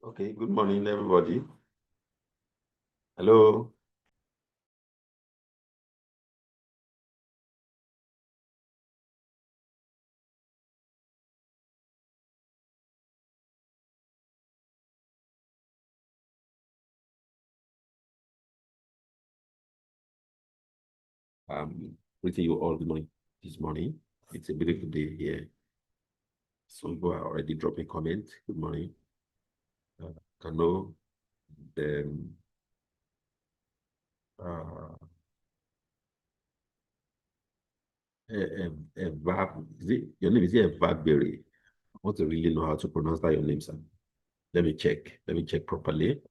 Okay, good morning, everybody. Hello. Greeting you all good morning this morning. It's a beautiful day here. Some people are already dropping comments. Good morning. Kano, then uh, is it your name? Is it Evagberry? I want to really know how to pronounce that your name, sir. Let me check. Let me check properly.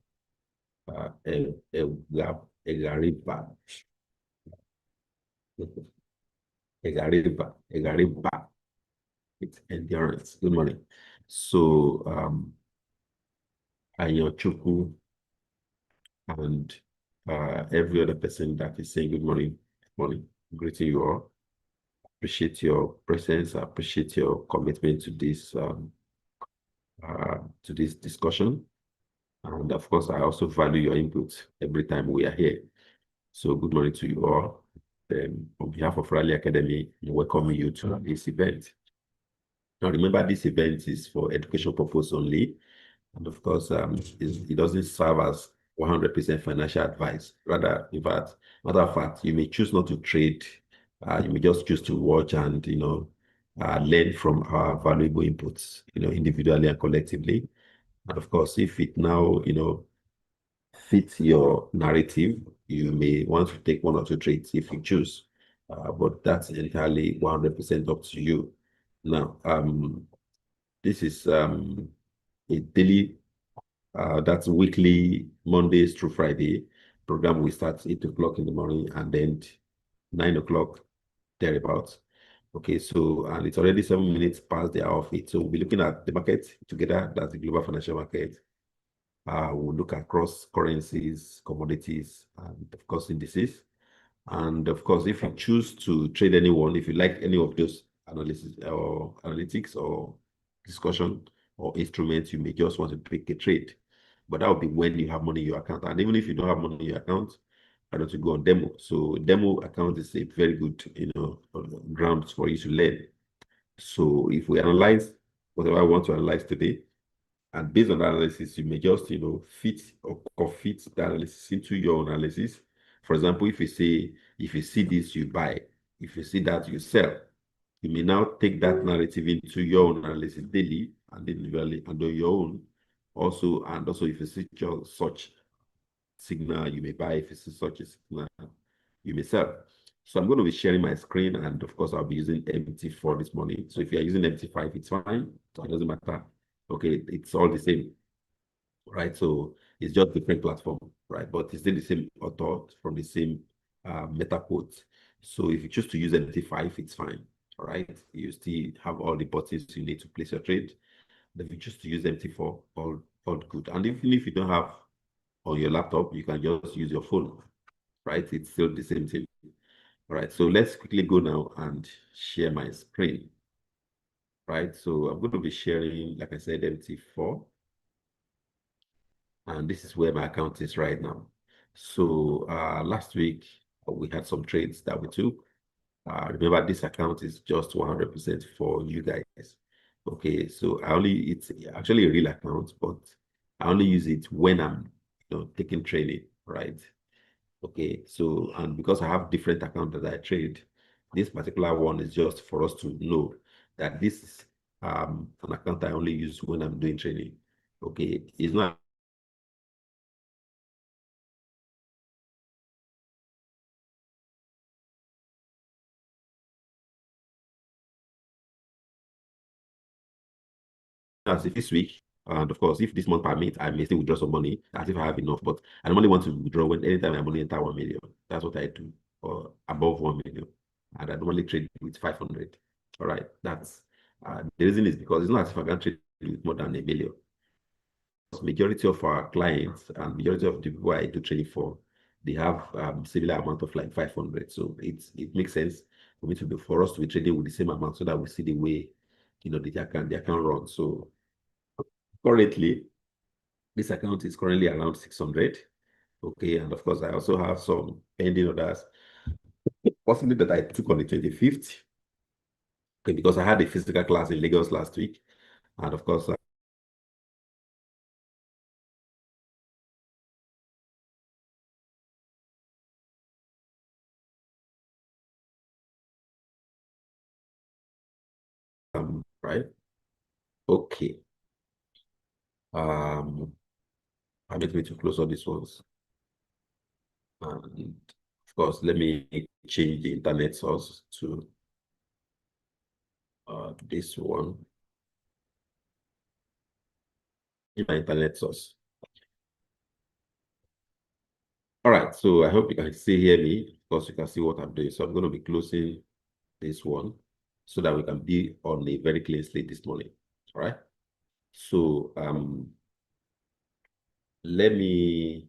Egariba. Egariba. It's endurance. Good morning. So, Ayochuku and every other person that is saying good morning, greeting you all. Appreciate your presence. I appreciate your commitment to this discussion. And of course, I also value your input every time we are here. So good morning to you all. On behalf of Raleigh Academy, I welcome you to this event. Now, remember, this event is for education purpose only. And of course, it doesn't serve as 100% financial advice. Rather, in fact, matter of fact, you may choose not to trade. You may just choose to watch and, learn from our valuable inputs, individually and collectively. And of course, if it now, fits your narrative, you may want to take one or two trades if you choose. But that's entirely 100% up to you. Now, this is a daily, that's weekly, Mondays through Friday program. We start 8 o'clock in the morning and then 9 o'clock thereabouts. Okay, so and it's already 7 minutes past the hour of it. So we'll be looking at the market together. That's the global financial market. We'll look across currencies, commodities, and of course indices. And of course, if you choose to trade anyone, if you like any of those analysis or analytics or discussion or instruments, you may just want to pick a trade. But that would be when you have money in your account. And even if you don't have money in your account, why don't you go on demo? So demo account is a very good, ground for you to learn. So if we analyze whatever I want to analyze today, and based on the analysis, you may just, fit or fit the analysis into your analysis. For example, if you see this, you buy. If you see that, you sell. You may now take that narrative into your own analysis daily and individually and on your own. Also, if you see such signal, you may buy. If you see such a signal, you may sell. So I'm going to be sharing my screen, and of course, I'll be using MT4 this morning. So if you're using MT5, it's fine. So it doesn't matter. Okay, it's all the same, right? So it's just different platform, right? But it's still the same author from the same meta quote. So if you choose to use MT5, it's fine, all right? You still have all the buttons you need to place your trade. But if you choose to use MT4, all good. And even if you don't have on your laptop, you can just use your phone, right? It's still the same thing. All right, so let's quickly go now and share my screen, right? So I'm going to be sharing, like I said, MT4. And this is where my account is right now. So last week, we had some trades that we took. Remember, this account is just 100% for you guys. Okay, so it's actually a real account, but I only use it when I'm taking training, right? Okay, so and because I have different accounts that I trade, this particular one is just for us to know that this is an account I only use when I'm doing training. Okay, it's not as if this week, and of course, if this month permits, I may still withdraw some money as if I have enough. But I normally want to withdraw when anytime I money enter 1 million. That's what I do, or above 1 million. And I normally trade with 500. All right, that's the reason is because it's not as if I can trade with more than 1 million. Majority of our clients and majority of the people I do trading for, they have similar amount of like 500. So it makes sense for me to be for us to be trading with the same amount so that we see the way the account run. So currently, This account is currently around 600. Okay, and of course, I also have some pending orders, possibly that I took on the 25th. Okay, because I had a physical class in Lagos last week. And of course, right? Okay. I'm going to close all these ones. And of course, let me change the internet source to this one, my internet source. All right, so I hope you can still hear me. Of course, you can see what I'm doing. So I'm going to be closing this one so that we can be on a very clean slate this morning. All right. So let me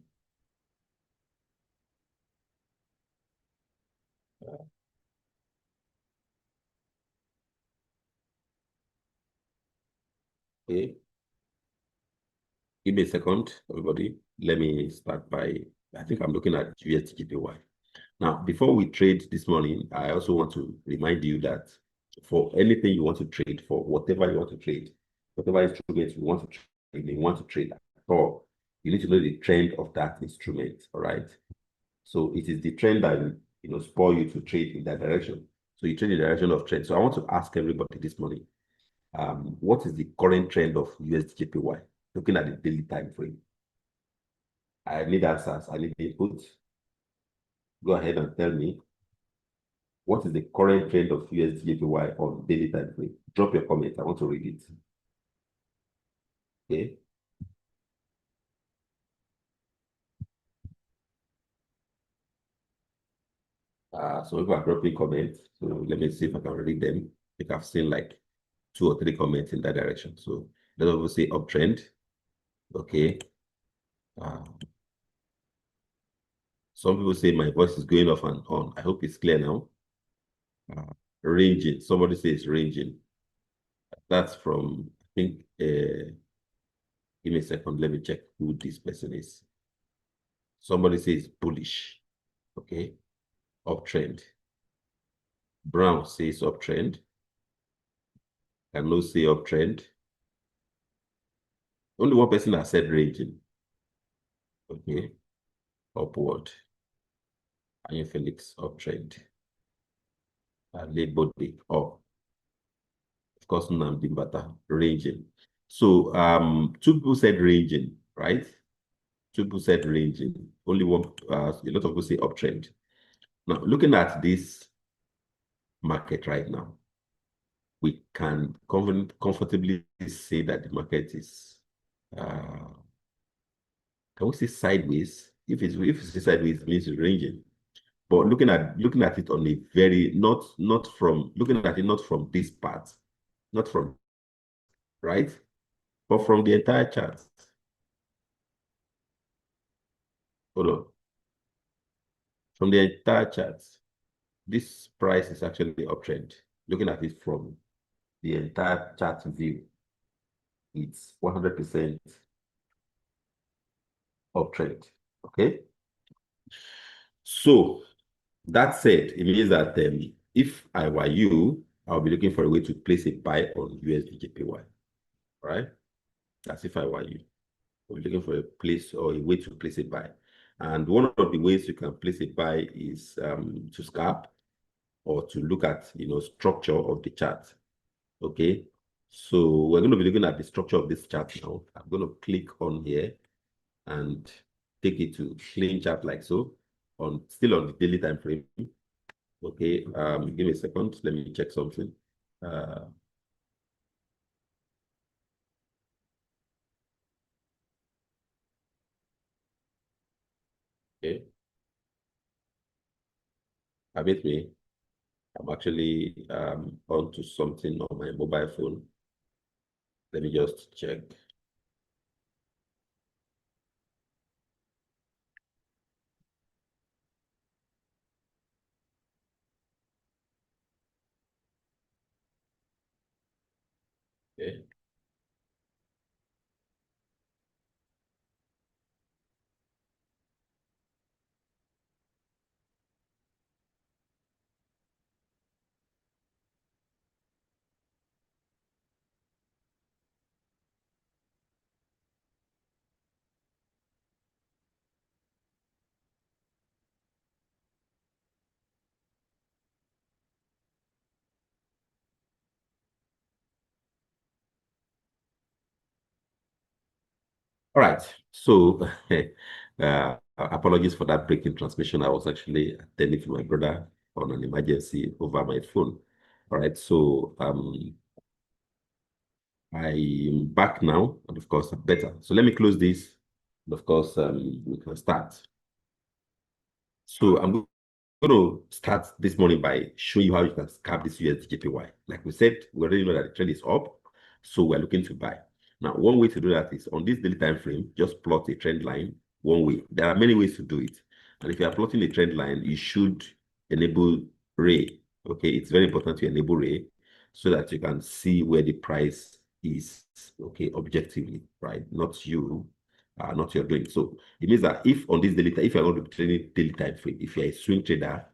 okay. Give me a second, everybody. Let me start by, I think I'm looking at USDJPY. Now, before we trade this morning, I also want to remind you that for anything you want to trade, for whatever you want to trade, whatever instrument you want to trade at all, you need to know the trend of that instrument, all right? So it is the trend that will, spur you to trade in that direction. So you trade in the direction of trend. So I want to ask everybody this morning, what is the current trend of USDJPY? Looking at the daily time frame. I need answers. I need input. Go ahead and tell me what is the current trend of USDJPY on daily time frame. Drop your comment. I want to read it. Okay. So people are dropping comments. So let me see if I can read them. I think I've seen like 2 or 3 comments in that direction. So let us say uptrend. Okay. Uh, some people say my voice is going off and on. I hope it's clear now. Ranging. Somebody says ranging. That's from, I think, give me a second. Let me check who this person is. Somebody says bullish. Okay. Uptrend. Brown says uptrend. Cano say uptrend. Only one person has said ranging. Okay. Upward. Ayo Felix uptrend. Late body up. Of course, Nnamdi Mbata ranging. So 2 people said ranging, right? 2 people said ranging. Only one, a lot of people say uptrend. Now, looking at this market right now, we can comfortably say that the market is, can we say sideways? If it's sideways, it means it's ranging. But looking at it on a very not from looking at it not from this part, not from right, but from the entire chart. Hold on. From the entire chart, this price is actually uptrend. Looking at it from the entire chart view, it's 100% uptrend. Okay. So that said, it means that if I were you, I'll be looking for a way to place a buy on USDJPY. Right? That's if I were you. I'll be looking for a place or a way to place a buy. And one of the ways you can place a buy is to scalp or to look at structure of the chart. Okay. So we're going to be looking at the structure of this chart now. I'm going to click on here and take it to clean chart like so, still on the daily time frame. Okay, give me a second. Let me check something. Okay, with me. I'm actually onto something on my mobile phone. Let me just check. Okay. All right. So, apologies for that breaking transmission. I was actually attending to my brother on an emergency over my phone. All right. So, I'm back now, and of course, I'm better. So let me close this. And of course, we can start. So I'm going to start this morning by showing you how you can scalp this USDJPY. Like we said, we already know that the trend is up, so we're looking to buy. Now, one way to do that is on this daily time frame, just plot a trend line one way. There are many ways to do it. And if you are plotting a trend line, you should enable Ray. Okay, it's very important to enable Ray so that you can see where the price is, okay, objectively, right? Not you, not your doing. So it means that if on this daily time, if you're going to be trading daily time frame, if you're a swing trader,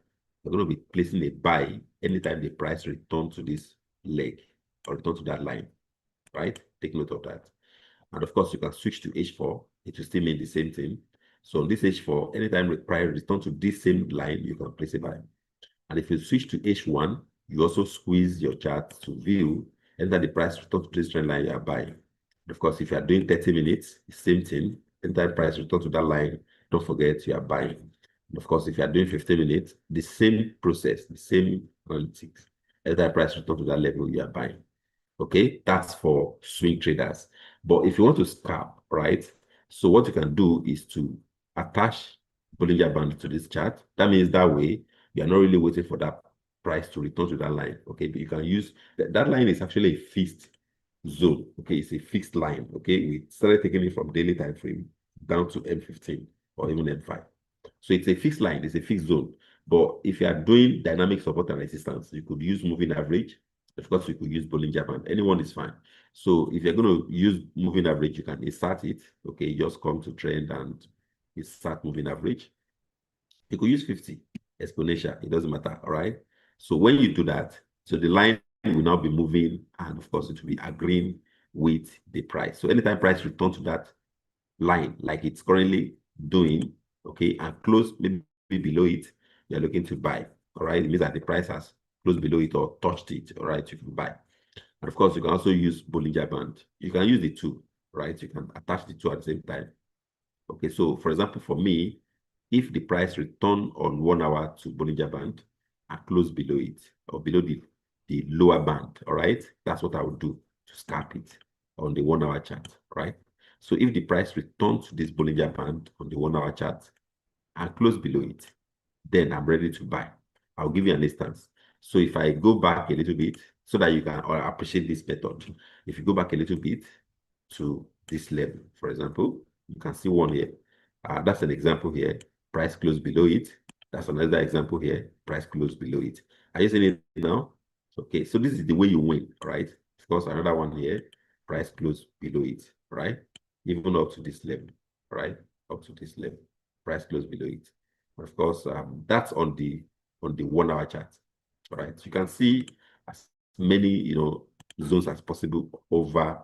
you're going to be placing a buy anytime the price returns to this leg or return to that line, right? Take note of that. And of course, you can switch to H4. It will still mean the same thing. So on this H4, anytime the price returns to this same line, you can place a buy. And if you switch to H1, you also squeeze your chart to view, and then the price returns to this trend line you are buying. And of course, if you are doing 30 minutes, same thing. Anytime price returns to that line, don't forget you are buying. And of course, if you are doing 15 minutes, the same process, the same analytics. Anytime price returns to that level, you are buying. Okay, that's for swing traders. But if you want to scalp, right? So what you can do is to attach Bollinger Band to this chart. That means that way you are not really waiting for that price to return to that line. Okay, but you can use that line is actually a fixed zone. Okay, it's a fixed line. Okay, we started taking it from daily time frame down to M15 or even M5. So it's a fixed line, it's a fixed zone. But if you are doing dynamic support and resistance, you could use moving average. Of course, you could use Bollinger Band. Anyone is fine. So if you're going to use moving average, you can insert it. Okay, just come to trend and insert moving average. You could use 50 exponential. It doesn't matter. All right. So when you do that, so the line will now be moving, and of course, it will be agreeing with the price. So anytime price return to that line, like it's currently doing, okay, and close maybe below it, you're looking to buy. All right. It means that the price has closed below it or touched it. All right. You can buy. And of course, you can also use Bollinger Band. You can use the two, right? You can attach the two at the same time. Okay, so for example, for me, if the price return on 1 hour to Bollinger Band, I close below it or below the lower band, all right? That's what I would do to scalp it on the 1 hour chart, right? So if the price returns to this Bollinger Band on the 1 hour chart, I close below it, then I'm ready to buy. I'll give you an instance. So if I go back a little bit so that you can appreciate this method, if you go back a little bit to this level, for example, you can see one here. That's an example here. Price close below it. That's another example here. Price close below it. Are you seeing it now? Okay, so this is the way you win, right? Of course, another one here. Price close below it, right? Even up to this level, right? Up to this level. Price close below it. Of course, that's on the 1 hour chart. All right. So you can see as many zones as possible over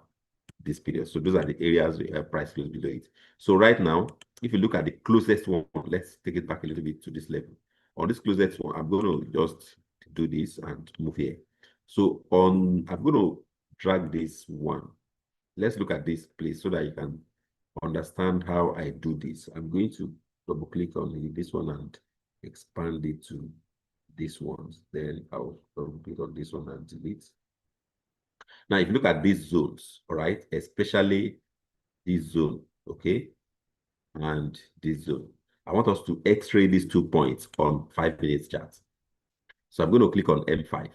this period. So those are the areas where price close below it. So right now, if you look at the closest one, let's take it back a little bit to this level. On this closest one, I'm going to just do this and move here. So I'm going to drag this one. Let's look at this place so that you can understand how I do this. I'm going to double click on this one and expand it to this one. Then I'll double click on this one and delete. Now, if you look at these zones, all right, especially this zone, okay, and this zone, I want us to x-ray these 2 points on 5 minutes chart. So I'm going to click on M5,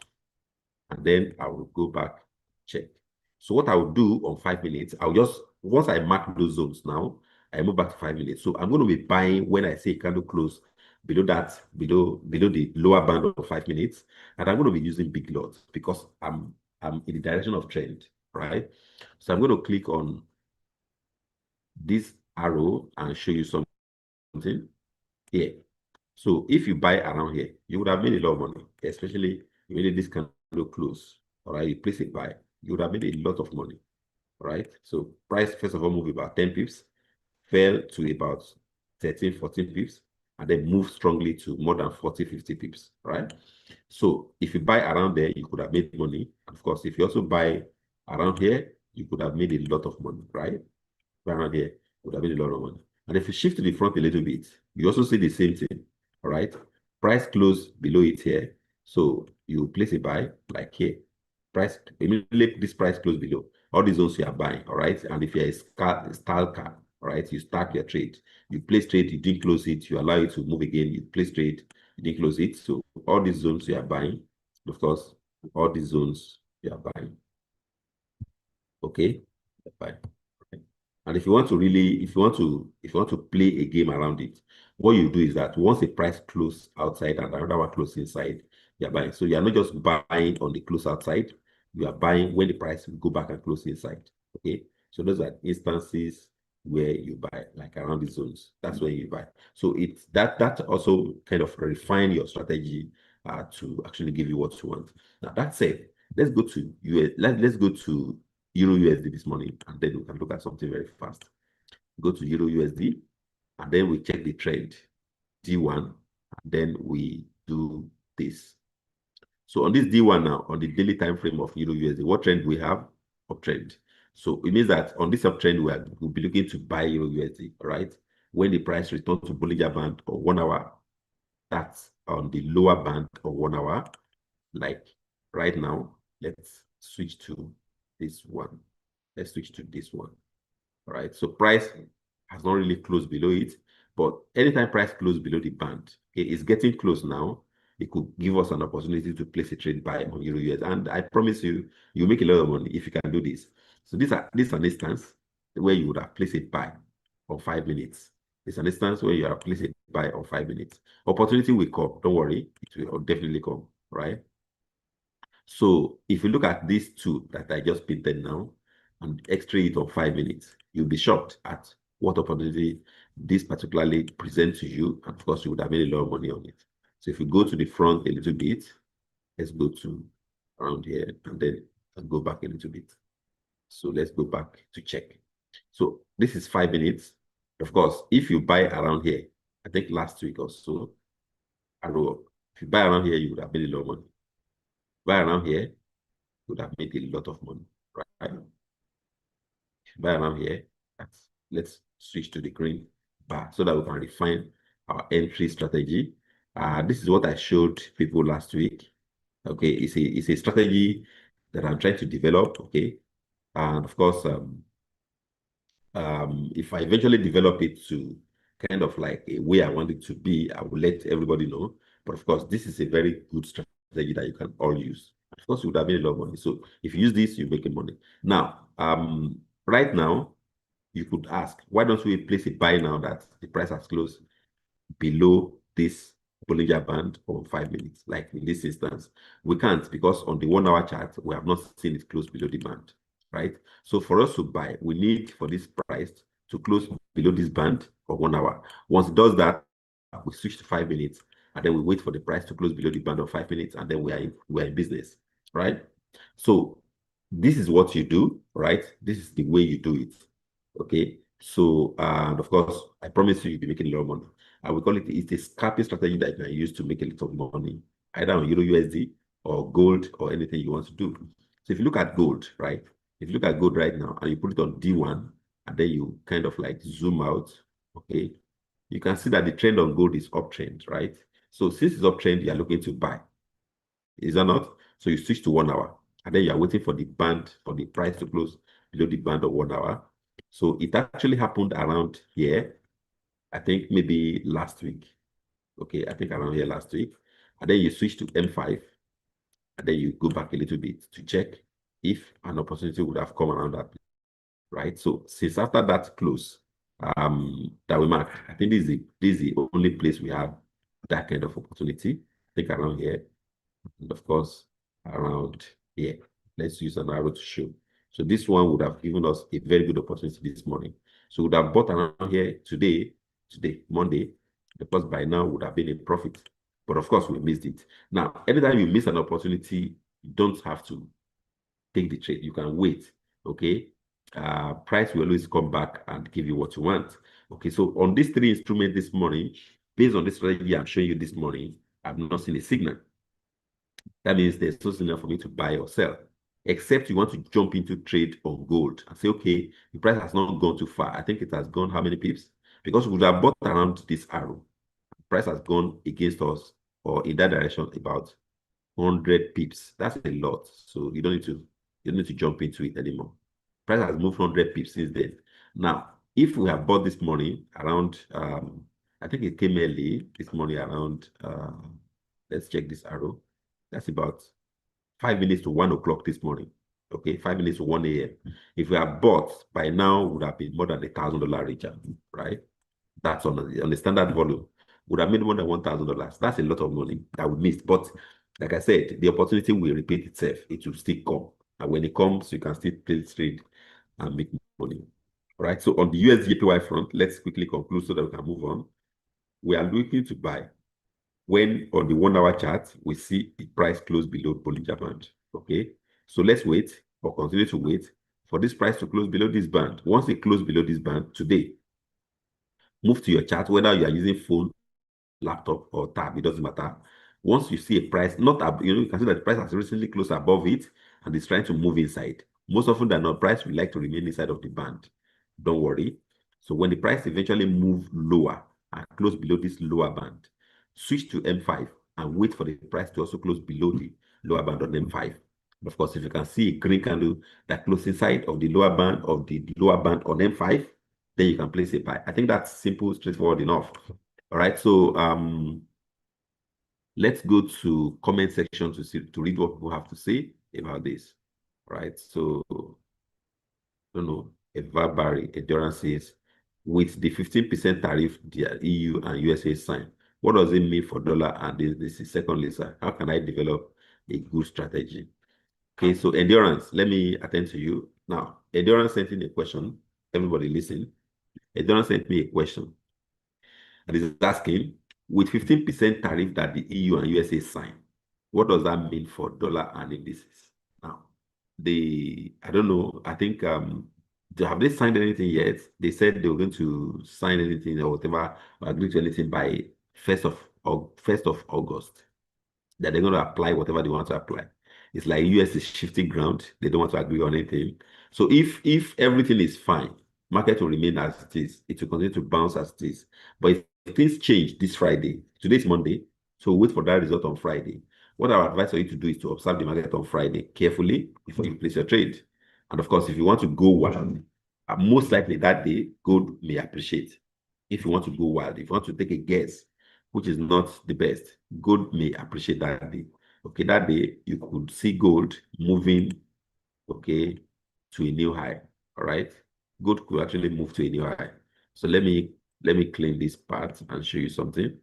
and then I will go back, check. So what I will do on 5 minutes, once I mark those zones now, I move back to 5 minutes. So I'm going to be buying when I say candle close below the lower band of 5 minutes, and I'm going to be using big lots because I'm in the direction of trend, right? So I'm going to click on this arrow and show you something here. So if you buy around here, you would have made a lot of money, especially if you made this candle close, all right? You place it buy, you would have made a lot of money, right? So price, first of all, moved about 10 pips, fell to about 13, 14 pips, and then moved strongly to more than 40, 50 pips, right? So if you buy around there, you could have made money. Of course, if you also buy around here, you could have made a lot of money, right? Around here. would have made a lot of money. And if you shift to the front a little bit, you also see the same thing. All right. Price close below it here. So you place a buy like here. Price immediately this price close below. All these zones you are buying. All right. And if you're a style car, all right, you start your trade. You place trade, you didn't close it, you allow it to move again, you place trade, you didn't close it. So all these zones you are buying, of course, all these zones you are buying. Okay, bye. Okay. And if you want to really, if you want to play a game around it, what you do is that once a price close outside and another one close inside, you're buying. So you're not just buying on the close outside, you are buying when the price will go back and close inside. Okay. So those are instances where you buy, like around the zones. That's where you buy. So it's that also kind of refine your strategy to actually give you what you want. Now that said, let's go to US. Let's go to Euro USD this morning, and then we can look at something very fast. Go to Euro USD, and then we check the trend D1, and then we do this. So on this D1 now, on the daily time frame of Euro USD, what trend we have? Uptrend. So it means that on this uptrend, we'll be looking to buy Euro USD, all right? When the price returns to Bollinger Band or 1 hour, that's on the lower band of 1 hour. Like right now, let's switch to this one. Let's switch to this one. All right. So price has not really closed below it, but anytime price closes below the band, okay, it's getting close now. It could give us an opportunity to place a trade buy on Euro US. And I promise you, you'll make a lot of money if you can do this. So this is an instance where you would have placed a buy on 5 minutes. It's an instance where you have placed a buy on 5 minutes. Opportunity will come. Don't worry. It will definitely come, right? So if you look at these two that I just painted now and x-ray it on 5 minutes, you'll be shocked at what opportunity this particularly presents to you. And of course, you would have made a lot of money on it. So if you go to the front a little bit, let's go to around here and then go back a little bit. So let's go back to check. So this is 5 minutes. Of course, if you buy around here, I think last week or so, arrow up. If you buy around here, you would have made a lot of money. Buy around here, you would have made a lot of money, right? If you buy around here, let's switch to the green bar so that we can refine our entry strategy. This is what I showed people last week. Okay, it's a strategy that I'm trying to develop. Okay, and of course, if I eventually develop it to kind of like a way I want it to be, I will let everybody know. But of course, this is a very good strategy that you can all use. Of course, you would have made a lot of money. So if you use this, you're making money. Now, right now, you could ask, why don't we place a buy now that the price has closed below this Bollinger Band on 5 minutes? Like in this instance, we can't because on the 1 hour chart, we have not seen it close below the band, right? So for us to buy, we need for this price to close below this band for 1 hour. Once it does that, we switch to 5 minutes, and then we wait for the price to close below the band of 5 minutes, and then we're in business, right? So this is what you do, right? This is the way you do it. Okay. So, and of course, I promise you, you'll be making a lot of money. I will call it's a scalping strategy that you can use to make a lot of money, either on Euro USD or gold or anything you want to do. So if you look at gold, right? If you look at gold right now and you put it on D1 and then you kind of like zoom out, okay, you can see that the trend on gold is uptrend, right? So since it's uptrend, you are looking to buy. Is that not? So you switch to 1 hour and then you are waiting for the band, for the price to close below the band of 1 hour. So it actually happened around here, I think maybe last week. Okay, I think around here last week. And then you switch to M5, and then you go back a little bit to check if an opportunity would have come around that, right? So since after that close, that we marked, I think this is the only place we have that kind of opportunity. I think around here, and of course, around here. Let's use an arrow to show. So this one would have given us a very good opportunity this morning. So we would have bought around here today, Monday, because by now would have been a profit. But of course, we missed it. Now, anytime you miss an opportunity, you don't have to take the trade. You can wait, okay? Price will always come back and give you what you want. Okay, so on these three instruments this morning, based on this strategy I'm showing you this morning, I've not seen a signal. That means there's no signal for me to buy or sell. except you want to jump into trade on gold and say, okay, the price has not gone too far. I think it has gone how many pips? Because we would have bought around this arrow. The price has gone against us or in that direction about 100 pips. That's a lot. So you don't need to jump into it anymore. Price has moved 100 pips since then. Now, if we have bought this morning around, I think it came early this morning around, let's check this arrow. That's about 5 minutes to 1 o'clock this morning. Okay, 5 minutes to 1 a.m. If we have bought by now, would have been more than $1,000 richer, right? That's on the standard volume. Would have made more than $1,000. That's a lot of money that we missed. But like I said, the opportunity will repeat itself. It will still come. And when it comes, you can still play trade and make money. All right. So on the USDJPY front, let's quickly conclude so that we can move on. We are looking to buy when on the 1 hour chart, we see the price close below Bollinger Band. Okay. So let's wait or continue to wait for this price to close below this band. Once it closes below this band today, move to your chart, whether you are using phone, laptop, or tab, it doesn't matter. Once you see a price, you can see that the price has recently closed above it and it's trying to move inside. Most often than not, price will like to remain inside of the band. Don't worry. So when the price eventually moves lower and close below this lower band, switch to M5 and wait for the price to also close below the lower band on M5. Of course, if you can see a green candle that closes inside of the lower band on M5, then you can place a buy. I think that's simple, straightforward enough. All right, so let's go to comment section to read what people have to say about this. All right, so I don't know, Eva Barry Endurance says, with the 15% tariff the EU and USA sign, what does it mean for dollar? And this is secondly, sir, how can I develop a good strategy? Okay, so Endurance, let me attend to you. Now, Endurance sent in a question. Everybody listen. Endurance sent me a question. And is asking, with 15% tariff that the EU and USA sign, what does that mean for dollar and indices? Now, I don't know, I think, have they signed anything yet? They said they were going to sign anything or whatever, or agree to anything by 1st of August, that they're going to apply whatever they want to apply. It's like US is shifting ground. They don't want to agree on anything. So if everything is fine, market will remain as it is. It will continue to bounce as it is. But if things change this Friday, today's Monday, so wait for that result on Friday. What I would advise for you to do is to observe the market on Friday carefully before you place your trade. And of course, if you want to go wild, most likely that day, gold may appreciate. If you want to go wild, if you want to take a guess, which is not the best, gold may appreciate that day. Okay, that day you could see gold moving, okay, to a new high. All right, gold could actually move to a new high. So let me clean this part and show you something.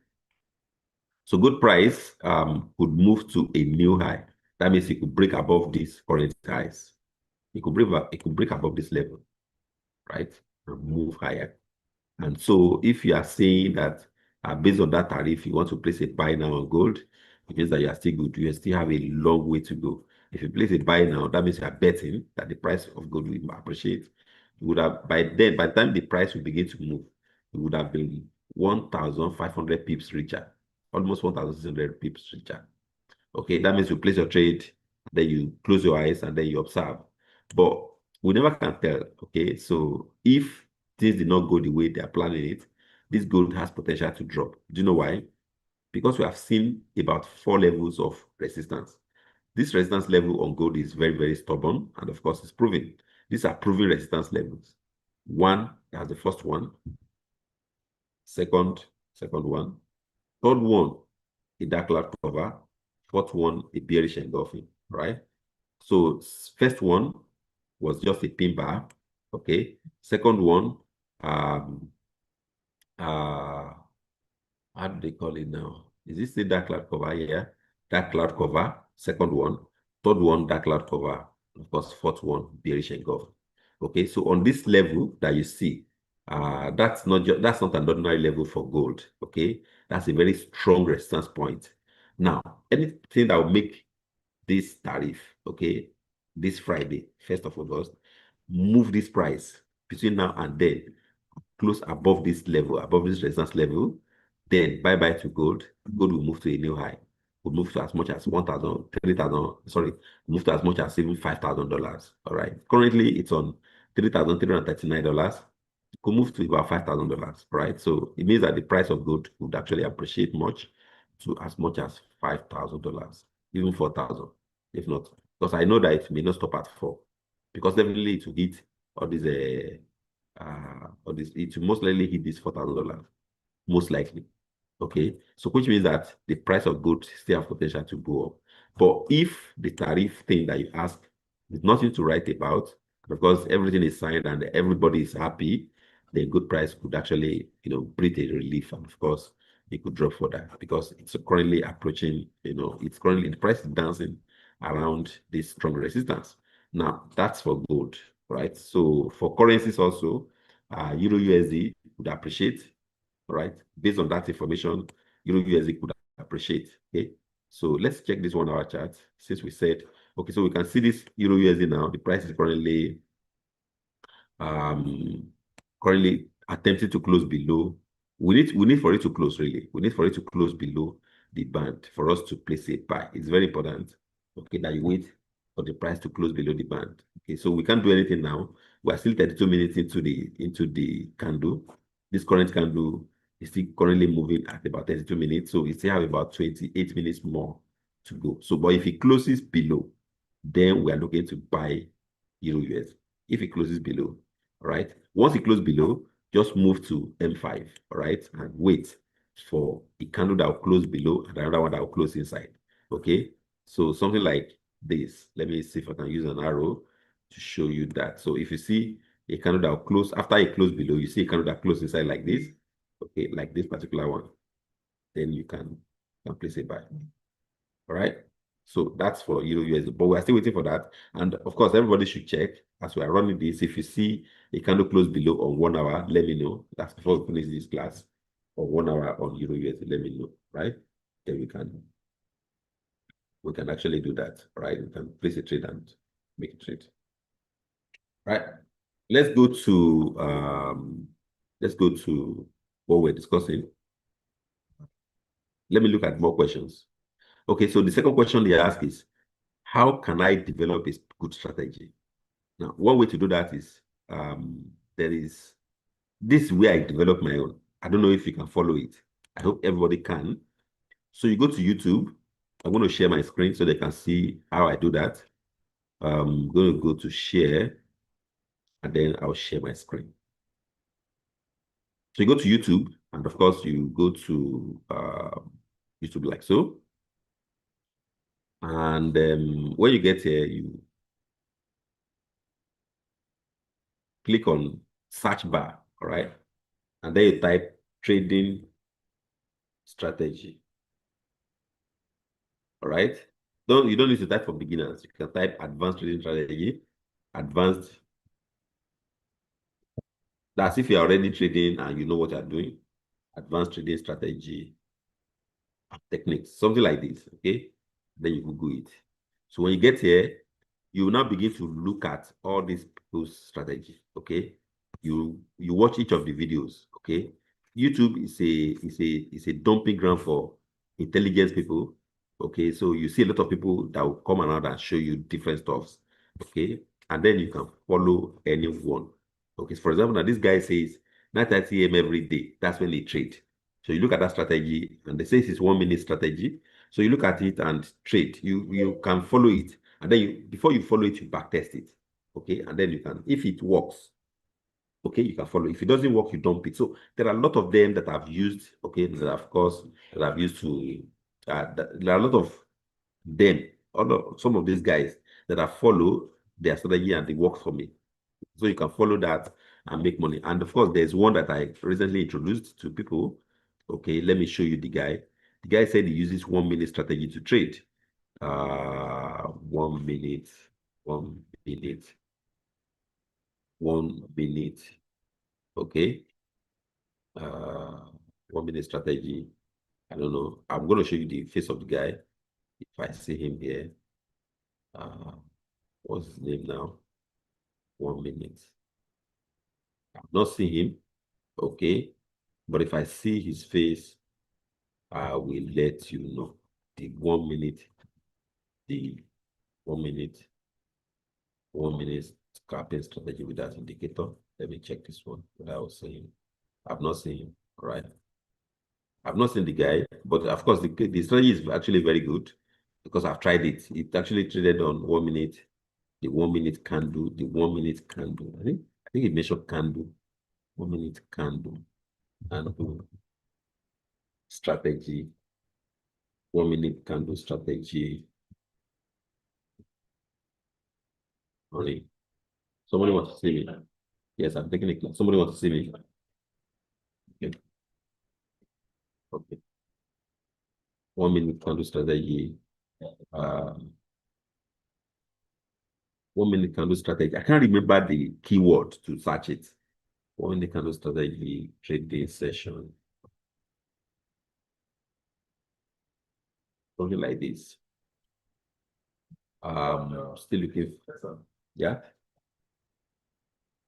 So gold price could move to a new high. That means it could break above these current highs. It could break above this level, right, and move higher. And so if you are saying that based on that tariff, you want to place a buy now on gold, it means that you are still good. You still have a long way to go. If you place a buy now, that means you are betting that the price of gold will appreciate. You would have, by the time the price will begin to move, it would have been 1,500 pips richer, almost 1,600 pips richer. Okay, that means you place your trade, then you close your eyes, and then you observe. But we never can tell. Okay, so if things did not go the way they are planning it, this gold has potential to drop. Do you know why? Because we have seen about 4 levels of resistance. This resistance level on gold is very, very stubborn, and of course, it's proven. These are proven resistance levels. One, that's the first one. Second one. Third one, a dark cloud cover. Fourth one, a bearish engulfing, right? So first one was just a pin bar, okay? Second one, how do they call it now? Is this the dark cloud cover? Yeah, dark cloud cover, second one. Third one, dark cloud cover. Of course, fourth one, bearish engulf. Okay, so on this level that you see, that's not an ordinary level for gold, okay? That's a very strong resistance point. Now, anything that will make this tariff, okay, this Friday, 1st of August, move this price between now and then, close above this level, above this resistance level, then bye-bye to gold. Gold will move to a new high. could move to as much as 1,000, 3,000, sorry, move to as much as even $5,000. All right. Currently, it's on $3,339. It could move to about $5,000, right? So it means that the price of gold would actually appreciate much to as much as $5,000, even 4,000, if not. Because I know that it may not stop at 4, because definitely it will hit all these, it will most likely hit this $4,000, most likely. Okay, so which means that the price of goods still have potential to go up. But if the tariff thing that you ask is nothing to write about, because everything is signed and everybody is happy, the good price could actually, breathe a relief, and of course, it could drop further because it's currently approaching, it's currently the price is dancing around this strong resistance. Now, that's for gold, right? So for currencies also, Euro USD would appreciate, right? Based on that information, Euro USD could appreciate. Okay, so let's check this 1 hour chart. Since we said, okay, so we can see this Euro USD now. The price is currently attempting to close below. We need for it to close, really. We need for it to close below the band for us to place a buy. It's very important, okay, that you wait for the price to close below the band. Okay, so we can't do anything now. We are still 32 minutes into the candle. This current candle is still currently moving at about 32 minutes. So we still have about 28 minutes more to go. So, but if it closes below, then we are looking to buy Euro US. If it closes below, all right. Once it closes below, just move to M5, all right, and wait for a candle that will close below and another one that will close inside. Okay, so something like this. Let me see if I can use an arrow to show you that. So if you see a candle that will close after it close below, you see a candle that close inside like this. Okay, like this particular one, then you can place a buy. All right. So that's for Euro USD, but we're still waiting for that. And of course, everybody should check as we are running this. If you see a candle close below on 1 hour, let me know. That's before we finish this class. Or 1 hour on Euro USD, let me know. Right? Then we can actually do that. Right? We can place a trade and make a trade. Right? Let's go to what we're discussing. Let me look at more questions. Okay, so the second question they ask is, how can I develop a good strategy? Now, one way to do that is, this is where I develop my own. I don't know if you can follow it. I hope everybody can. So you go to YouTube. I'm going to share my screen so they can see how I do that. I'm going to go to share, and then I'll share my screen. So you go to YouTube, and of course, you go to YouTube like so. And when you get here, you click on search bar, all right? And then you type trading strategy, all right? You don't need to type for beginners. You can type advanced trading strategy, advanced. That's if you're already trading and you know what you're doing. Advanced trading strategy techniques, something like this, okay? Then you Google it. So when you get here, you will now begin to look at all these people's strategy, okay? You watch each of the videos, okay? YouTube is a dumping ground for intelligent people, okay? So you see a lot of people that will come around and show you different stuffs, okay? And then you can follow anyone, okay? For example, now this guy says 9:30 a.m. every day. That's when they trade. So you look at that strategy, and they say it's 1 minute strategy. So you look at it and trade. You can follow it, and then before you follow it, you back test it, okay? And then you can, if it works, okay, you can follow. If it doesn't work, you dump it. So there are a lot of them that I've used, okay, that of course that I've used to. There are a lot of them, some of these guys that I follow their strategy and it works for me. So you can follow that and make money. And of course, there's one that I recently introduced to people. Okay, let me show you the guy. The guy said he uses 1 minute strategy to trade. 1 minute, 1 minute, 1 minute. Okay. 1 minute strategy. I don't know. I'm going to show you the face of the guy. If I see him here. What's his name now? 1 minute. I've not seen him. Okay. But if I see his face, I will let you know. the 1 minute, the 1 minute scalping strategy with that indicator. Let me check this one. What I was saying. I've not seen him, right? I've not seen the guy, but of course the strategy is actually very good because I've tried it. It actually traded on 1 minute, the 1 minute candle, the 1 minute candle. I think it mentioned candle, 1 minute candle, and strategy, 1 minute candle strategy. Only somebody wants to see me. Yes, I'm taking a class. Somebody wants to see me. Okay. Okay. 1 minute candle strategy. 1 minute candle strategy. I can't remember the keyword to search it. 1 minute candle strategy trading session. Something like this. Still looking for, yeah.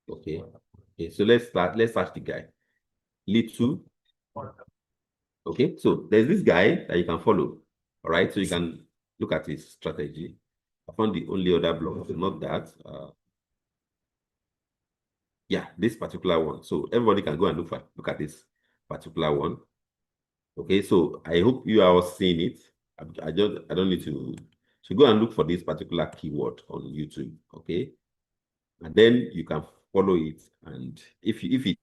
Okay. Okay, so let's search the guy. Little. Okay, so there's this guy that you can follow. All right, so you can look at his strategy. I found the only other blog, not that. Yeah, this particular one. So everybody can go and look at this particular one. Okay, so I hope you are all seeing it. I don't need to. So go and look for this particular keyword on YouTube. Okay, and then you can follow it. And if it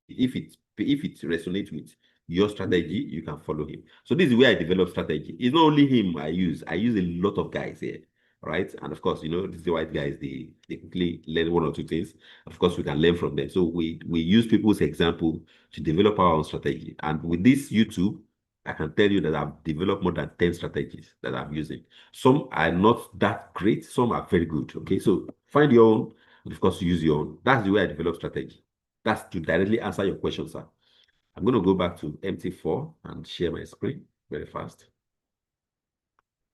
resonates with your strategy, you can follow him. So this is where I develop strategy. It's not only him I use a lot of guys here, right? And of course, these white guys, they quickly learn one or two things. Of course, we can learn from them. So we use people's example to develop our own strategy. And with this YouTube, I can tell you that I've developed more than 10 strategies that I'm using. Some are not that great, some are very good. Okay, so find your own. Of course, use your own. That's the way I develop strategy. That's to directly answer your question, sir. I'm going to go back to MT4 and share my screen very fast.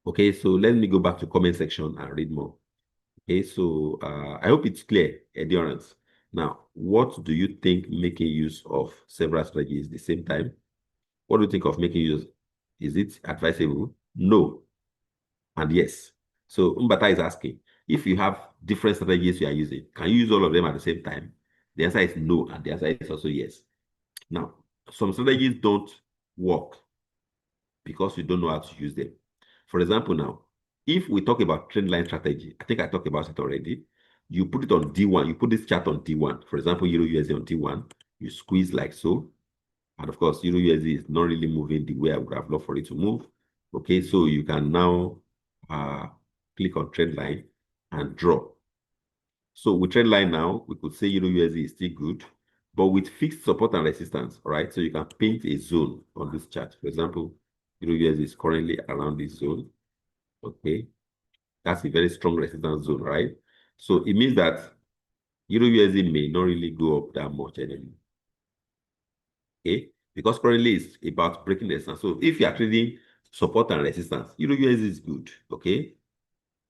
Okay, so let me go back to comment section and read more. Okay, so I hope it's clear, endurance. Now, what do you think making use of several strategies at the same time? What do you think of making use? Is it advisable? No, and yes. So Mbata is asking, if you have different strategies you are using, can you use all of them at the same time? The answer is no, and the answer is also yes. Now, some strategies don't work because you don't know how to use them. For example, now, if we talk about trend line strategy, I think I talked about it already. You put it on D1, you put this chart on D1. For example, Euro USD on D1, you squeeze like so. And of course, Euro USD is not really moving the way I would have loved for it to move. Okay, so you can now click on trend line and draw. So with trend line now, we could say Euro USD is still good, but with fixed support and resistance, right? So you can paint a zone on this chart. For example, Euro USD is currently around this zone. Okay, that's a very strong resistance zone, right? So it means that Euro USD may not really go up that much anymore. Okay, because currently it's about breaking the resistance. So if you are trading support and resistance, Euro USD is good. Okay,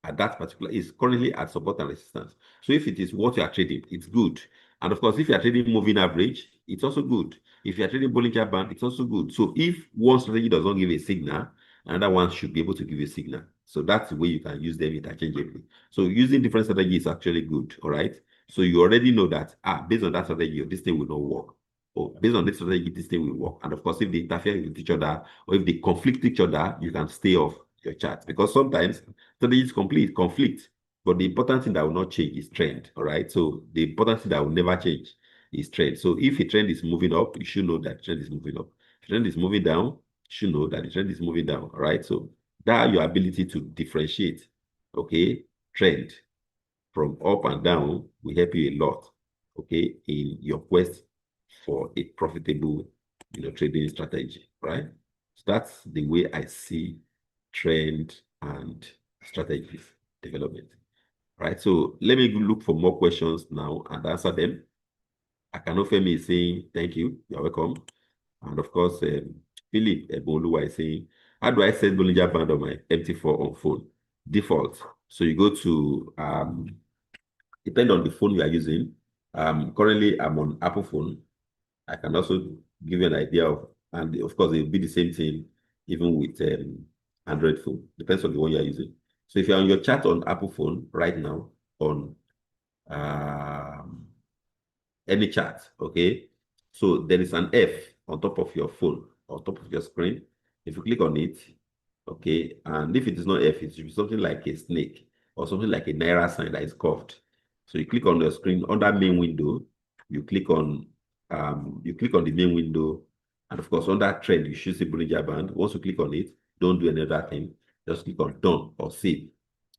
at that particular is currently at support and resistance. So if it is what you are trading, it's good. And of course, if you are trading moving average, it's also good. If you are trading Bollinger Band, it's also good. So if one strategy does not give a signal, another one should be able to give a signal. So that's the way you can use them interchangeably. So using different strategies is actually good. All right. So you already know that based on that strategy, this thing will not work. Or based on this strategy, this thing will work. And of course, if they interfere with each other or if they conflict each other, you can stay off your chart. Because sometimes strategies conflict, but the important thing that will not change is trend. All right. So the important thing that will never change is trend. So if a trend is moving up, you should know that trend is moving up. If trend is moving down, you should know that the trend is moving down. All right. So that your ability to differentiate, okay, trend from up and down will help you a lot, okay, in your quest for a profitable, trading strategy, right? So that's the way I see trend and strategies development, right? So let me look for more questions now and answer them. Akanofemi is saying, thank you, you're welcome. And of course, Philip Eboluwa is saying, how do I set Bollinger Band on my MT4 on phone? Default. So you go to, depend on the phone you are using. Currently, I'm on Apple phone. I can also give you an idea of, and of course, it will be the same thing even with Android phone. Depends on the one you're using. So if you're on your chart on Apple phone right now, on um, any chart, okay? So there is an F on top of your phone, on top of your screen. If you click on it, okay, and if it is not F, it should be something like a snake or something like a Naira sign that is curved. So you click on the screen under main window, you click on the main window, and of course under trend, you should see Bollinger Band. Once you click on it, don't do any other thing. Just click on done or save.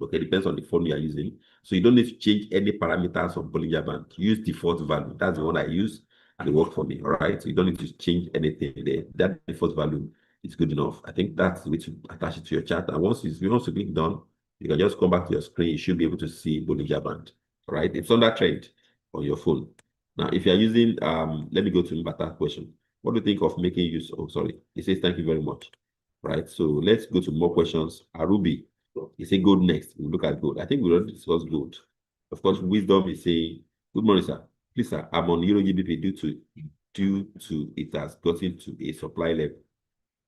Okay, depends on the phone you are using. So you don't need to change any parameters of Bollinger Band. Use default value. That's the one I use and it worked for me. All right. So you don't need to change anything there. That default value is good enough. I think that's the way to attach it to your chart. And once you click done, you can just come back to your screen. You should be able to see Bollinger Band. All right. It's under trend on your phone. Now, if you're using, let me go to that question. What do you think of making use? Oh, sorry. It says thank you very much. Right. So let's go to more questions. Arubi. He said gold next. We'll look at gold. I think we already discussed gold. Of course, wisdom is saying, good morning, sir. Please, sir, I'm on Euro GBP due to it has gotten to a supply level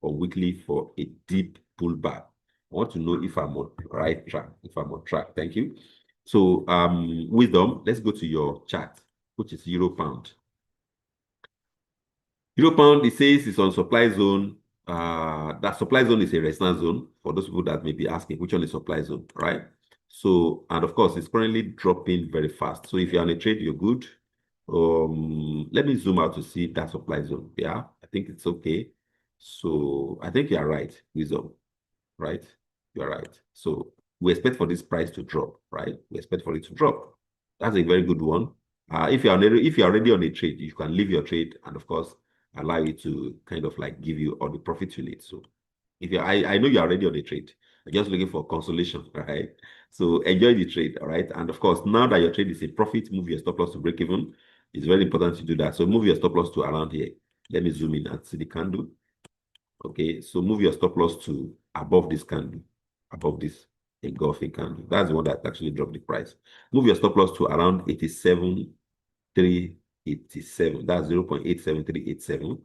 or weekly for a deep pullback. I want to know if I'm on the right track. If I'm on track. Thank you. So wisdom, let's go to your chart, which is Euro Pound. Euro Pound, it says it's on supply zone. That supply zone is a resistance zone for those people that may be asking which one is supply zone, right? So, and of course, it's currently dropping very fast. So if you're on a trade, you're good. Let me zoom out to see that supply zone. Yeah, I think it's okay. So I think you're right, Wisdom, right? You're right. So we expect for this price to drop, right? We expect for it to drop. That's a very good one. If you're already on a trade, you can leave your trade and of course allow it to kind of like give you all the profits you need. So if you I know you're already on a trade, you're just looking for consolation, right? So enjoy the trade, all right? And of course, now that your trade is in profit, move your stop loss to break even. It's very important to do that. So move your stop loss to around here. Let me zoom in and see the candle. Okay, so move your stop loss to above this candle, above this engulfing candle. That's the one that actually dropped the price. Move your stop loss to around 87,387. That's 0.87387.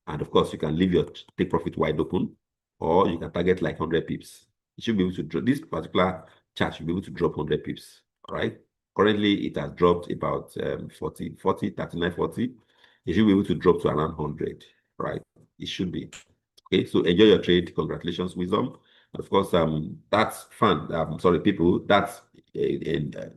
And of course, you can leave your take profit wide open, or you can target like 100 pips. You should be able to drop this particular chart, should be able to drop 100 pips. All right. Currently, it has dropped about 40, 39, 40. You should be able to drop to around 100. Right. It should be. Okay. So enjoy your trade. Congratulations, Wisdom. And of course, that's fun. Sorry, people. That's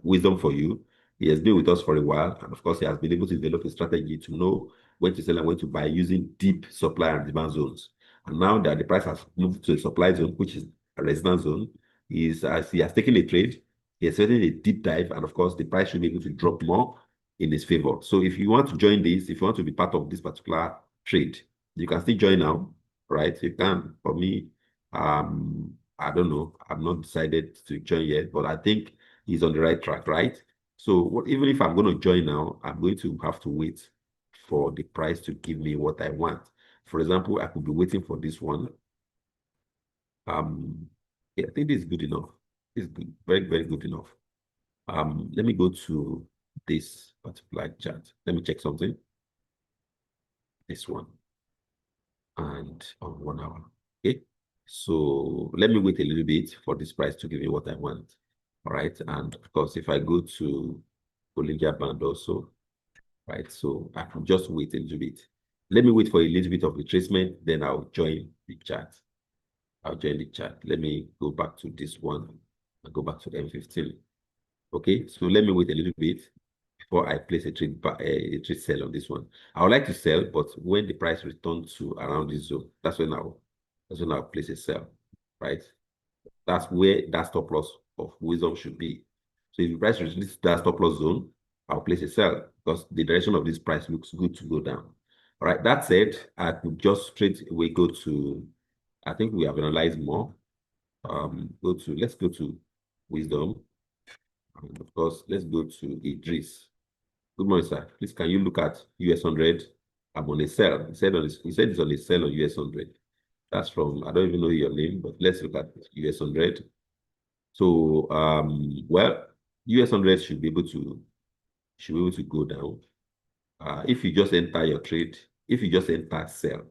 wisdom for you. He has been with us for a while, and of course, he has been able to develop a strategy to know when to sell and when to buy using deep supply and demand zones. And now that the price has moved to a supply zone, which is a resistance zone, as he has taken a trade, he has taken a deep dive, and of course, the price should be able to drop more in his favor. So if you want to join this, if you want to be part of this particular trade, you can still join now, right? You can. For me, I don't know. I've not decided to join yet, but I think he's on the right track, right? So even if I'm going to join now, I'm going to have to wait for the price to give me what I want. For example, I could be waiting for this one. Yeah, I think this is good enough. It's good, very, very good enough. Let me go to this particular chart. Let me check something. This one. And on 1 hour. Okay. So let me wait a little bit for this price to give me what I want. All right. And of course, if I go to Bollinger Band also, right? So I can just wait a little bit. Let me wait for a little bit of retracement, then I'll join the chart. I'll join the chart. Let me go back to this one and go back to M15. Okay, so let me wait a little bit before I place a trade sell on this one. I would like to sell, but when the price returns to around this zone, that's when I'll place a sell, right? That's where that stop loss of wisdom should be. So if the price reaches that stop loss zone, I'll place a sell because the direction of this price looks good to go down. All right, that said, I could just straight away go to, I think we have analyzed more. Let's go to wisdom. And of course, let's go to Idris. Good morning, sir. Please, can you look at US 100? I'm on a sell. He said it's on a sell on US 100. That's from, I don't even know your name, but let's look at US 100. So, well, US 100 should be able to go down. If you just enter your trade, if you just enter sell,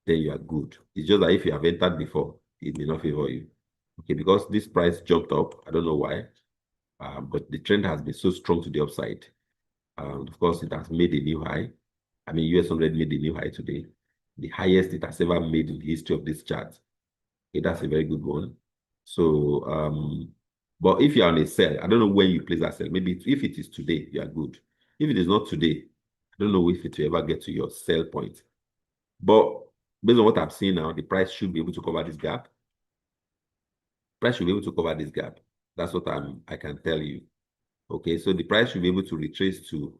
then you are good. It's just that if you have entered before, it may not favor you. Okay, because this price jumped up. I don't know why, but the trend has been so strong to the upside. Of course, it has made a new high. I mean, US 100 made a new high today, the highest it has ever made in the history of this chart. Okay, that's a very good one. So, but if you're on a sell, I don't know when you place that sell. Maybe if it is today, you are good. If it is not today, I don't know if it will ever get to your sell point. But based on what I'm seeing now, the price should be able to cover this gap. Price should be able to cover this gap. That's what I can tell you. Okay, so the price should be able to retrace to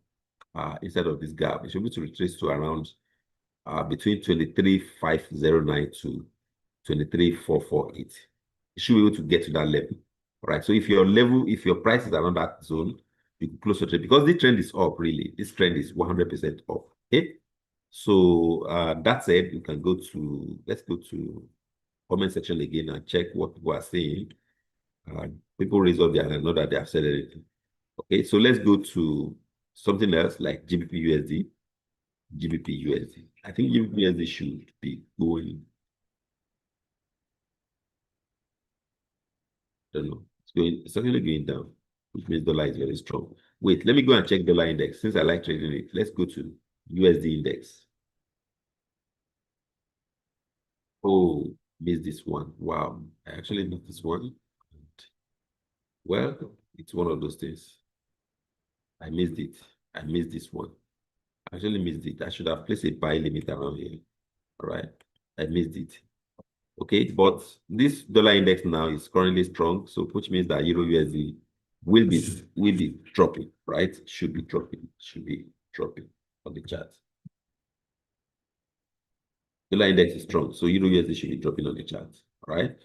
instead of this gap, it should be able to retrace to around between 23,509 to 23,448. You should be able to get to that level. All right. So if your price is around that zone, you can close your trade because the trend is up, really. This trend is 100% up. Okay. So that said, you can let's go to comment section again and check what people are saying. People raise up their hand, not that they have said anything. Okay, so let's go to something else like GBP USD. GBP USD. I think GBP USD should be going. I don't know. It's actually going down, which means dollar is very strong. Wait, let me go and check dollar index. Since I like trading it, let's go to USD index. Oh, missed this one. Wow, I actually missed this one. Well, it's one of those things. I missed it. I missed this one. I actually missed it. I should have placed a buy limit around here. All right. I missed it. Okay, but this dollar index now is currently strong, so which means that Euro USD will be dropping, right? Should be dropping on the chart. Dollar index is strong, so Euro USD should be dropping on the chart. All right.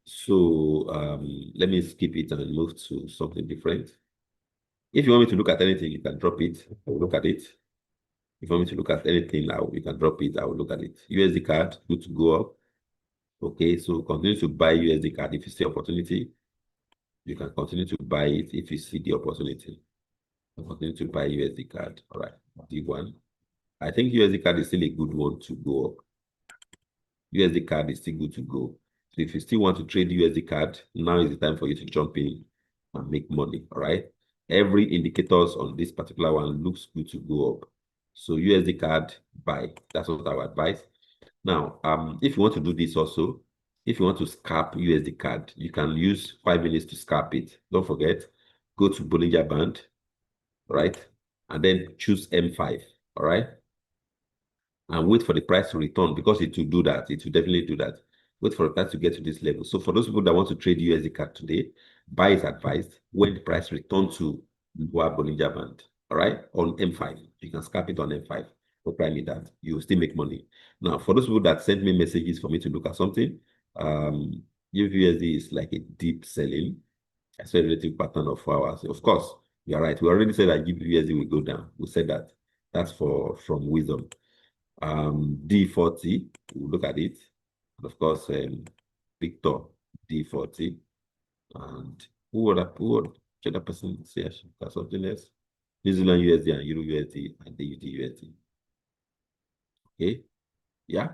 So let me skip it and move to something different. If you want me to look at anything, you can drop it. I will look at it. If you want me to look at anything now, you can drop it. I will look at it. USD card, good to go up. Okay, so continue to buy USD card if you see opportunity. You can continue to buy it if you see the opportunity. Continue to buy USD card. All right, D1. I think USD card is still a good one to go up. USD card is still good to go. So if you still want to trade USD card, now is the time for you to jump in and make money. All right. Every indicators on this particular one looks good to go up. So USD card, buy. That's what I would advise. Now, if you want to do this also, if you want to scalp USD card, you can use 5 minutes to scalp it. Don't forget, go to Bollinger Band, right? And then choose M5, all right? And wait for the price to return because it will do that. It will definitely do that. Wait for the price to get to this level. So for those people that want to trade USD card today, buy is advised when the price returns to lower Bollinger Band, all right? On M5, you can scalp it on M5. Reply me that you will still make money. Now, for those people that send me messages for me to look at something, USD is like a deep selling. I said relative pattern of 4 hours. Of course, you're right. We already said that USD will go down. We said that. That's from wisdom. D40, we'll look at it. And of course, Victor D40. And who would other person say I should look at something else? New Zealand USD and Euro USD and the USD. Okay, yeah.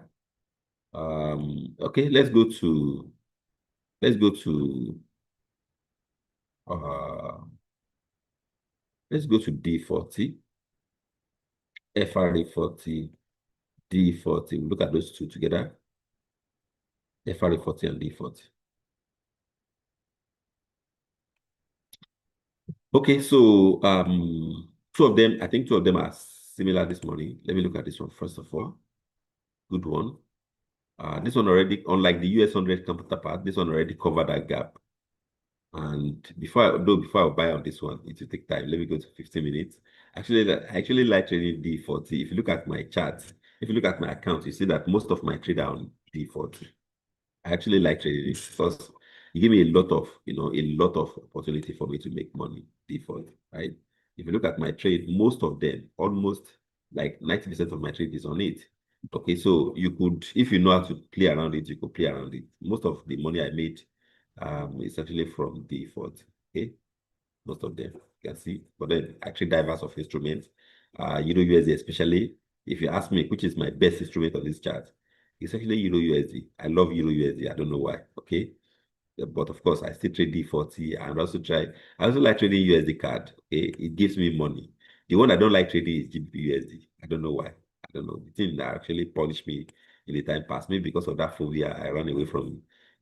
Okay, let's go to let's go to D40, FRA40, D40. We'll look at those two together. FRA40 and D40. Okay, so two of them, I think two of them are similar this morning. Let me look at this one first of all. Good one. This one already, unlike the US 100 counterpart, this one already covered that gap. And before I buy on this one, it will take time. Let me go to 15 minutes. Actually, I actually like trading D40. If you look at my chart, if you look at my account, you see that most of my trade are on D40. I actually like trading it because you give me a lot of opportunity for me to make money. D40, right? If you look at my trade, most of them, almost like 90% of my trade is on it. Okay, so you could, if you know how to play around it, you could play around it. Most of the money I made is actually from D40. Okay, most of them you can see, but then actually diverse of instruments. Euro USD especially. If you ask me which is my best instrument on this chart, It's actually Euro USD. I love Euro USD. I don't know why. Okay. But of course, I still trade D40 and I also like trading USD card. Okay. It gives me money. The one I don't like trading is GBP USD. I don't know why. I don't know. The thing that actually polished me in the time past, maybe because of that phobia, I ran away from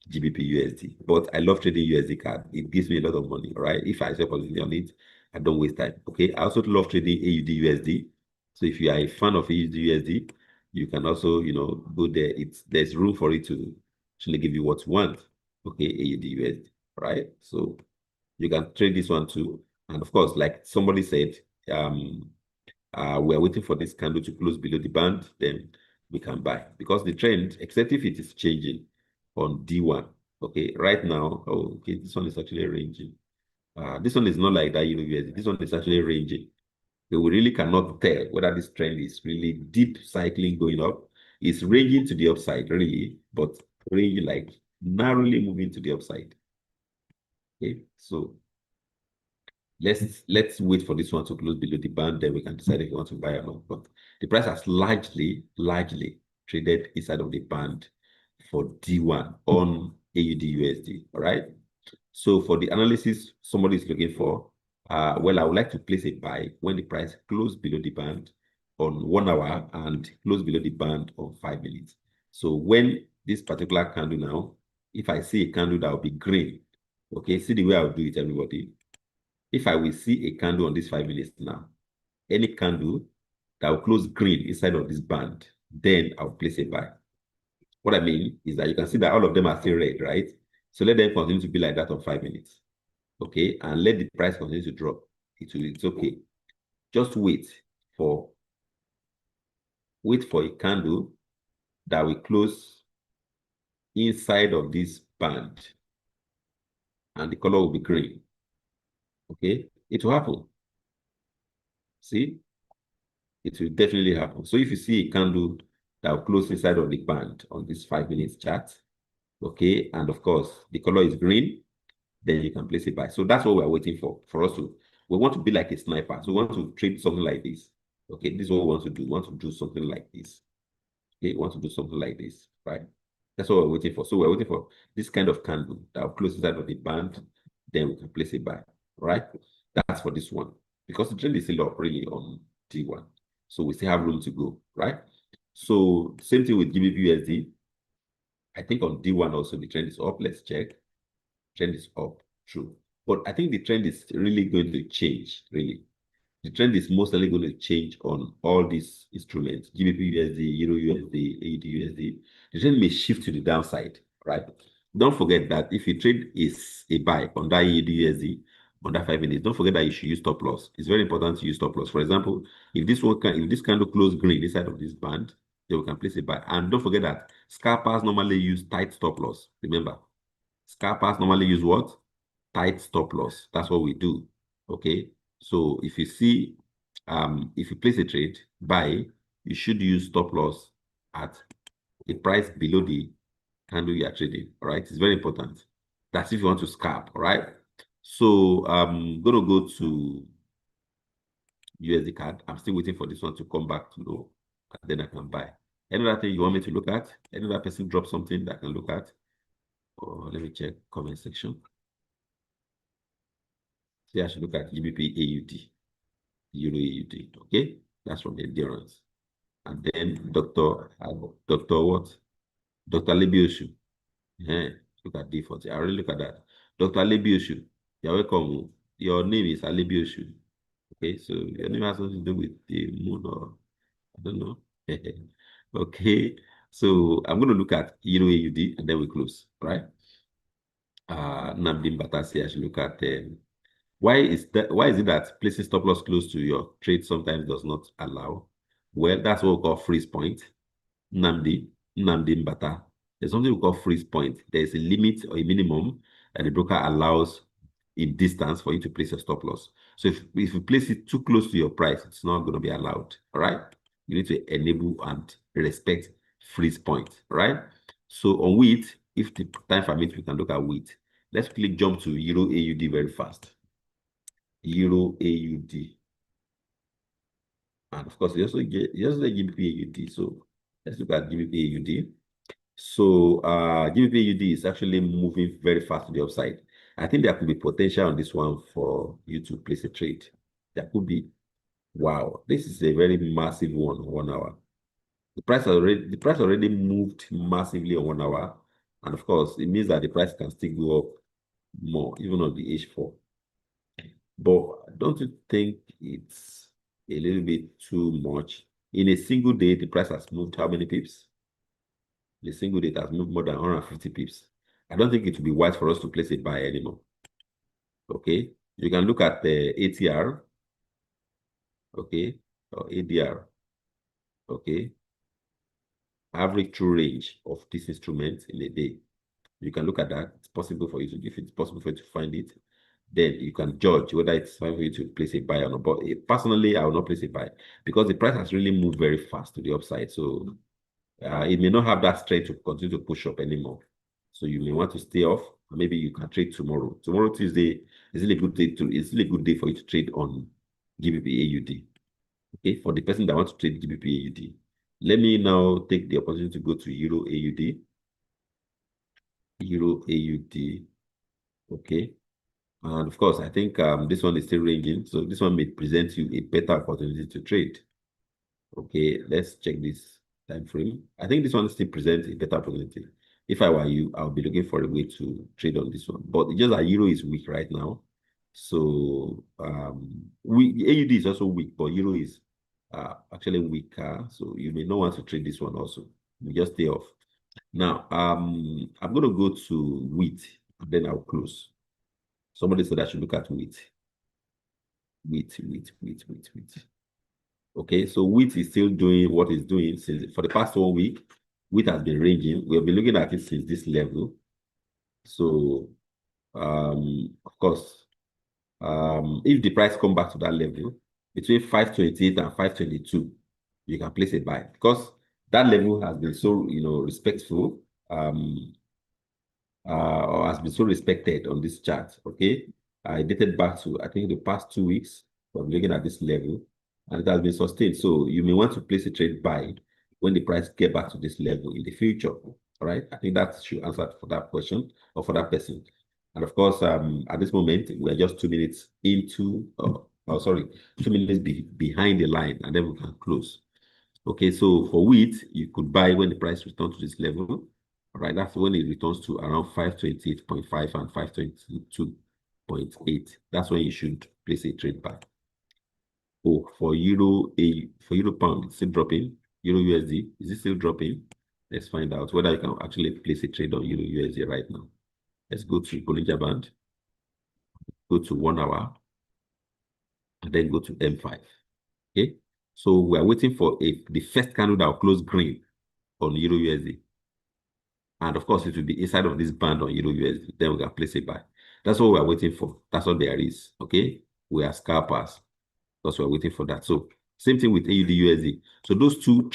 GBP USD. But I love trading USD card. It gives me a lot of money. All right. If I sell position on it, I don't waste time. Okay. I also love trading AUD USD. So if you are a fan of AUD USD, you can also, go there. There's room for it to actually give you what you want. Okay, AUD USD, right? So you can trade this one too. And of course, like somebody said, we're waiting for this candle to close below the band, then we can buy. Because the trend, except if it is changing on D1, okay, right now, oh, okay, this one is actually ranging. This one is not like that, USD. This one is actually ranging. So we really cannot tell whether this trend is really deep cycling going up. It's ranging to the upside, really, but ranging like narrowly moving to the upside. Okay, so let's wait for this one to close below the band, then we can decide if we want to buy or not. But the price has largely traded inside of the band for D1 on AUD USD. All right. So for the analysis somebody is looking for, well, I would like to place a buy when the price close below the band on 1 hour and close below the band on 5 minutes. So when this particular candle now, if I see a candle that will be green, okay, see the way I'll do it, everybody. If I will see a candle on this 5 minutes now, any candle that will close green inside of this band, then I'll place a buy. What I mean is that you can see that all of them are still red, right? So let them continue to be like that on 5 minutes. Okay, and let the price continue to drop. It's okay. Just for a candle that will close inside of this band and the color will be green. Okay, it will happen. See, it will definitely happen. So if you see a candle that will close inside of the band on this 5 minutes chart, okay, and of course the color is green, then you can place a buy. So that's what we're waiting for us to. We want to be like a sniper. So we want to trade something like this. Okay, this is what we want to do. We want to do something like this. Okay, we want to do something like this, right? That's what we're waiting for. So we're waiting for this kind of candle that will close inside of the band, then we can place a buy, right? That's for this one. Because the trend is still up really on D1. So we still have room to go, right? So same thing with GBP USD. I think on D1 also the trend is up. Let's check. Trend is up, true. But I think the trend is really going to change, really. The trend is mostly going to change on all these instruments, GBP USD, Euro USD, AUD USD. The trend may shift to the downside, right? Don't forget that if you trade is a buy on that AUD USD, on that 5 minutes, don't forget that you should use stop loss. It's very important to use stop loss. For example, if this candle close green inside of this band, then we can place a buy. And don't forget that scalpers normally use tight stop loss. Remember, scalpers normally use what? Tight stop loss. That's what we do. Okay. So if you place a trade, buy, you should use stop loss at a price below the candle you are trading. All right. It's very important. That's if you want to scalp. All right. So I'm gonna go to USD card. I'm still waiting for this one to come back to low, and then I can buy. Any other thing you want me to look at? Any other person drop something that I can look at? Or let me check comment section. See, I should look at GBP AUD, Euro AUD. Okay, that's from Endurance. And then Dr. what? Dr. Lebioshu. Yeah, look at D40. I already look at that. Dr. Lebioshu, you're welcome. Your name is Alebioshu. Okay, so your name has something to do with the moon or I don't know. Okay, so I'm going to look at Euro AUD and then we close, right? Namdim Batasi, I should look at why is it that placing stop loss close to your trade sometimes does not allow? Well, that's what we call freeze point. Namdi Mbata. There's something we call freeze point. There's a limit or a minimum that the broker allows in distance for you to place your stop loss. So if you place it too close to your price, it's not going to be allowed. All right. You need to enable and respect freeze point. All right. So on wheat, if the time permits, we can look at wheat. Let's quickly jump to Euro AUD very fast. Euro AUD. And of course, you also get GBP AUD. So let's look at GBP AUD. So GBPUD is actually moving very fast to the upside. I think there could be potential on this one for you to place a trade. There could be. Wow, this is a very massive one on 1 hour. The price already moved massively on 1 hour. And of course, it means that the price can still go up more, even on the H4. But don't you think it's a little bit too much? In a single day, the price has moved how many pips? In a single day, it has moved more than 150 pips. I don't think it would be wise for us to place a buy anymore. Okay, you can look at the ATR, okay, or ADR, okay, average true range of this instrument in a day. You can look at that. It's possible for you to, if it's possible for you to find it, then you can judge whether it's fine for you to place a buy or not. But personally, I will not place a buy because the price has really moved very fast to the upside. So it may not have that strength to continue to push up anymore. So you may want to stay off. Maybe you can trade tomorrow. Tomorrow, Tuesday, is still a good day it's still a good day for you to trade on GBP AUD. Okay, for the person that wants to trade GBP AUD. Let me now take the opportunity to go to Euro AUD. Euro AUD. Okay. And of course, I think this one is still ranging. So this one may present you a better opportunity to trade. Okay, let's check this time frame. I think this one still presents a better opportunity. If I were you, I'll be looking for a way to trade on this one. But it's just that Euro is weak right now. So AUD is also weak, but Euro is actually weaker. So you may not want to trade this one also. You just stay off. Now, I'm going to go to wheat, and then I'll close. Somebody said I should look at wheat. Wheat. Okay, so wheat is still doing what it's doing since for the past 1 week. Wheat has been ranging. We have been looking at it since this level. So, of course, if the price come back to that level between 528 and 522, you can place a buy because that level has been so respectful. Or has been so respected on this chart. Okay, I dated back to I think the past 2 weeks. I'm looking at this level, and it has been sustained. So you may want to place a trade buy when the price get back to this level in the future. All right, I think that should answer for that question or for that person. And of course, at this moment we are just 2 minutes into. Sorry, 2 minutes behind the line, and then we can close. Okay, so for wheat, you could buy when the price returns to this level. All right, that's when it returns to around 528.5 and 522.8. That's when you should place a trade buy. Oh, for euro pound, it's still dropping. Euro USD, is it still dropping? Let's find out whether you can actually place a trade on euro USD right now. Let's go to Bollinger Band, go to 1 hour, and then go to M5. Okay, so we are waiting for the first candle that will close green on euro USD. And of course, it will be inside of this band on Euro USD. Then we can place a buy. That's what we are waiting for. That's all there is. Okay. We are scalpers because we are waiting for that. So same thing with AUD USD. So those two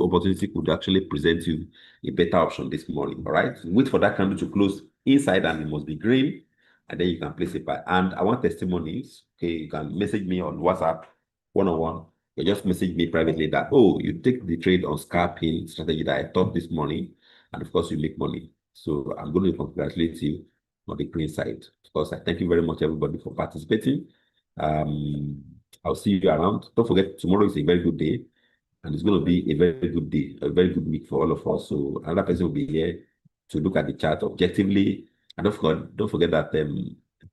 opportunities could actually present you a better option this morning. All right. Wait for that candle to close inside and it must be green. And then you can place a buy. And I want testimonies. Okay. You can message me on WhatsApp one-on-one. You just message me privately that, oh, you take the trade on scalping strategy that I taught this morning. And of course, you make money. So I'm going to congratulate you on the green side. Of course, I thank you very much, everybody, for participating. I'll see you around. Don't forget, tomorrow is a very good day, and it's going to be a very good day, a very good week for all of us. So another person will be here to look at the chart objectively. And don't forget that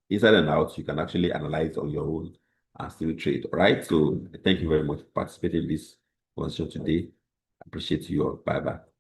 inside and out, you can actually analyze on your own and still trade. All right. So thank you very much for participating in this conversation today. I appreciate you all. Bye bye.